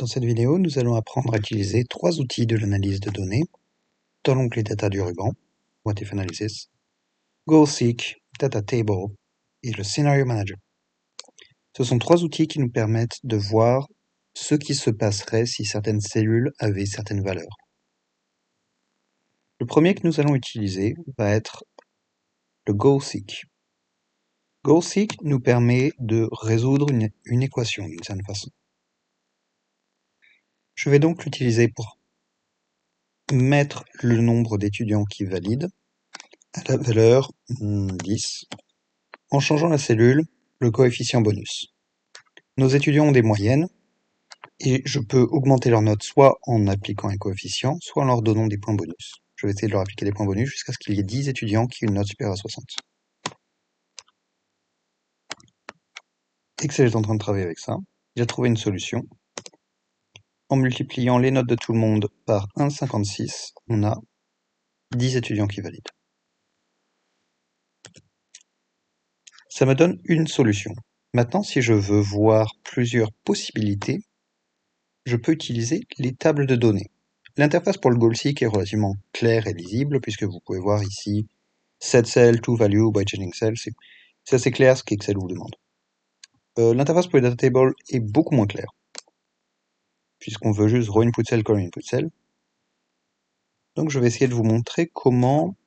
Dans cette vidéo, nous allons apprendre à utiliser trois outils de l'analyse de données dans l'onglet Data du ruban, What If Analysis, GoalSeek, Data Table et le Scenario Manager. Ce sont trois outils qui nous permettent de voir ce qui se passerait si certaines cellules avaient certaines valeurs. Le premier que nous allons utiliser va être le GoalSeek. GoalSeek nous permet de résoudre une équation d'une certaine façon. Je vais donc l'utiliser pour mettre le nombre d'étudiants qui valident à la valeur 10 en changeant la cellule, le coefficient bonus. Nos étudiants ont des moyennes et je peux augmenter leur note soit en appliquant un coefficient, soit en leur donnant des points bonus. Je vais essayer de leur appliquer des points bonus jusqu'à ce qu'il y ait 10 étudiants qui aient une note supérieure à 60. Excel est en train de travailler avec ça. Il a trouvé une solution. En multipliant les notes de tout le monde par 1,56, on a 10 étudiants qui valident. Ça me donne une solution. Maintenant, si je veux voir plusieurs possibilités, je peux utiliser les tables de données. L'interface pour le GoalSeek est relativement claire et lisible, puisque vous pouvez voir ici set cell, to value, by changing cell, c'est assez clair ce qu'Excel vous demande. L'interface pour les data tables est beaucoup moins claire, puisqu'on veut juste row input cell, column input cell. Donc je vais essayer de vous montrer comment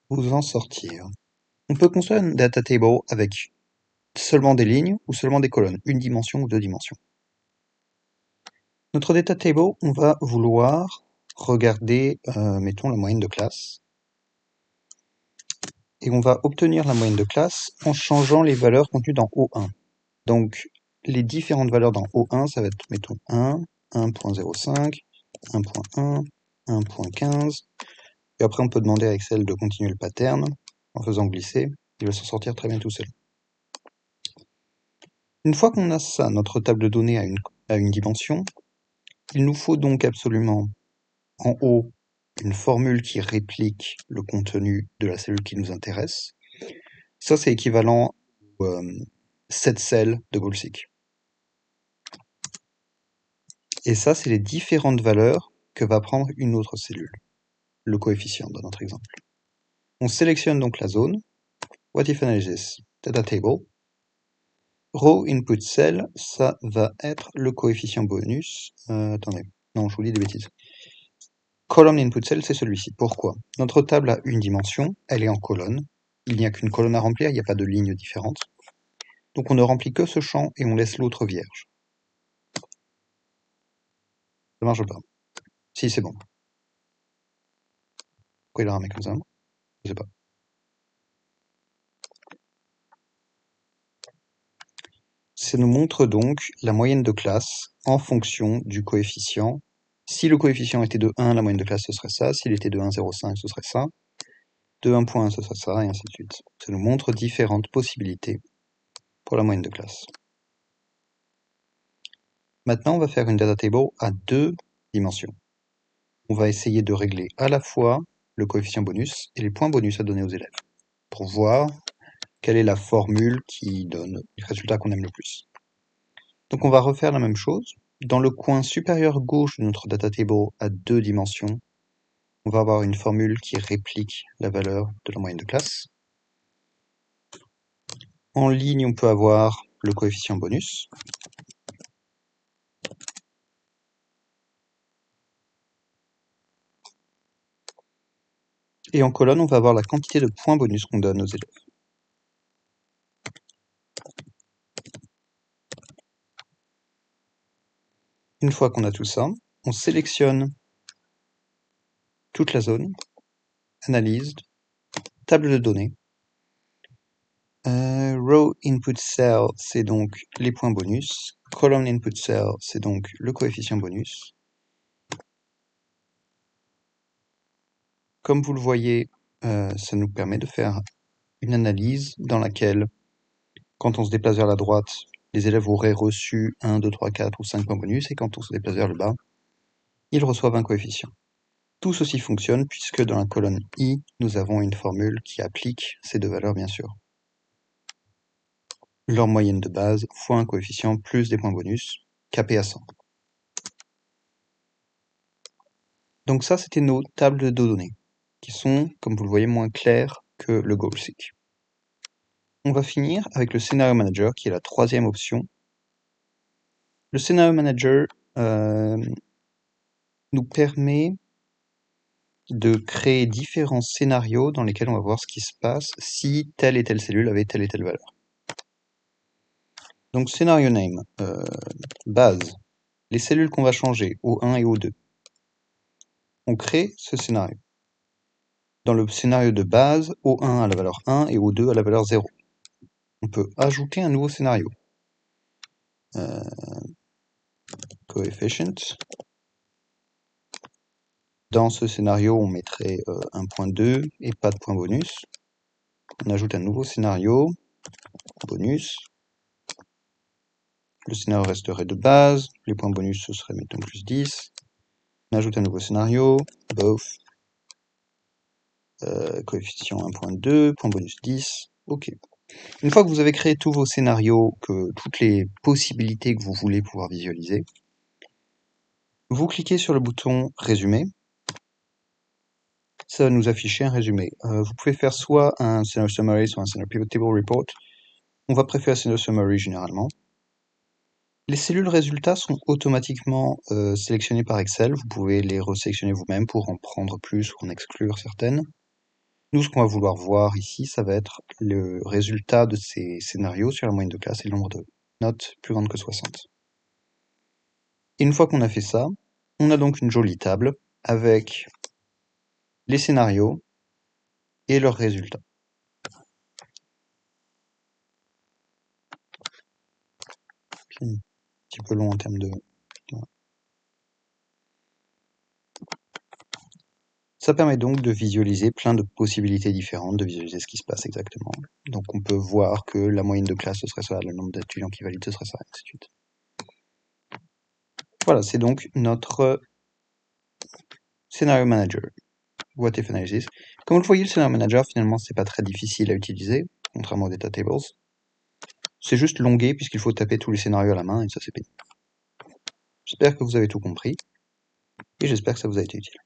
vous en sortir. On peut construire une data table avec seulement des lignes ou seulement des colonnes, une dimension ou deux dimensions. Notre data table, on va vouloir regarder, mettons, la moyenne de classe. Et on va obtenir la moyenne de classe en changeant les valeurs contenues dans O1. Donc, les différentes valeurs dans O1, ça va être, mettons, 1, 1.05, 1.1, 1.15. Et après, on peut demander à Excel de continuer le pattern en faisant glisser. Il va s'en sortir très bien tout seul. Une fois qu'on a ça, notre table de données à une dimension, il nous faut donc absolument, en haut, une formule qui réplique le contenu de la cellule qui nous intéresse. Ça, c'est équivalent au set cell de GoalSeek. Et ça, c'est les différentes valeurs que va prendre une autre cellule, le coefficient dans notre exemple. On sélectionne donc la zone, What If Analysis, Data Table. Row Input Cell, ça va être le coefficient bonus. Attendez, non, je vous dis des bêtises. Column Input Cell, c'est celui-ci. Pourquoi? Notre table a une dimension, elle est en colonne. Il n'y a qu'une colonne à remplir, il n'y a pas de lignes différentes. Donc on ne remplit que ce champ et on laisse l'autre vierge. Ça marche pas. Si, c'est bon. Pourquoi il a ramé comme ça? Je sais pas. Ça nous montre donc la moyenne de classe en fonction du coefficient. Si le coefficient était de 1, la moyenne de classe ce serait ça. S'il était de 1,05, ce serait ça. De 1.1, ce serait ça, et ainsi de suite. Ça nous montre différentes possibilités pour la moyenne de classe. Maintenant, on va faire une data table à deux dimensions. On va essayer de régler à la fois le coefficient bonus et les points bonus à donner aux élèves, pour voir quelle est la formule qui donne le résultat qu'on aime le plus. Donc on va refaire la même chose. Dans le coin supérieur gauche de notre data table à deux dimensions, on va avoir une formule qui réplique la valeur de la moyenne de classe. En ligne, on peut avoir le coefficient bonus. Et en colonne, on va avoir la quantité de points bonus qu'on donne aux élèves. Une fois qu'on a tout ça, on sélectionne toute la zone, analyse, table de données. Row input cell, c'est donc les points bonus. Column input cell, c'est donc le coefficient bonus. Comme vous le voyez, ça nous permet de faire une analyse dans laquelle, quand on se déplace vers la droite, les élèves auraient reçu 1, 2, 3, 4 ou 5 points bonus, et quand on se déplace vers le bas, ils reçoivent un coefficient. Tout ceci fonctionne puisque dans la colonne I, nous avons une formule qui applique ces deux valeurs, bien sûr. Leur moyenne de base fois un coefficient plus des points bonus, capé à 100. Donc ça, c'était nos tables de données, qui sont, comme vous le voyez, moins claires que le goal-seek. On va finir avec le Scenario Manager, qui est la troisième option. Le Scenario Manager nous permet de créer différents scénarios dans lesquels on va voir ce qui se passe si telle et telle cellule avait telle et telle valeur. Donc scénario name, base, les cellules qu'on va changer, O1 et O2. On crée ce scénario. Dans le scénario de base, O1 a la valeur 1 et O2 a la valeur 0. On peut ajouter un nouveau scénario. Coefficient. Dans ce scénario, on mettrait 1.2 et pas de point bonus. On ajoute un nouveau scénario, bonus. Le scénario resterait de base, les points bonus ce serait mettons plus 10. On ajoute un nouveau scénario, both. Coefficient 1.2, point bonus 10, ok. Une fois que vous avez créé tous vos scénarios, que toutes les possibilités que vous voulez pouvoir visualiser, vous cliquez sur le bouton Résumer. Ça va nous afficher un résumé. Vous pouvez faire soit un Scenario Summary, soit un Scenario Pivot Table Report. On va préférer Scenario Summary généralement. Les cellules résultats sont automatiquement sélectionnées par Excel. Vous pouvez les resélectionner vous-même pour en prendre plus ou en exclure certaines. Nous, ce qu'on va vouloir voir ici, ça va être le résultat de ces scénarios sur la moyenne de classe et le nombre de notes plus grande que 60. Et une fois qu'on a fait ça, on a donc une jolie table avec les scénarios et leurs résultats. C'est un petit peu long en termes de... Voilà. Ça permet donc de visualiser plein de possibilités différentes, de visualiser ce qui se passe exactement. Donc on peut voir que la moyenne de classe, ce serait ça, le nombre d'étudiants qui valident, ce serait ça, et ainsi de suite. Voilà, c'est donc notre Scenario Manager. What if analysis. Comme vous le voyez, le Scenario Manager, finalement, c'est pas très difficile à utiliser, contrairement aux Data Tables. C'est juste longué, puisqu'il faut taper tous les scénarios à la main, et ça, c'est pénible. J'espère que vous avez tout compris, et j'espère que ça vous a été utile.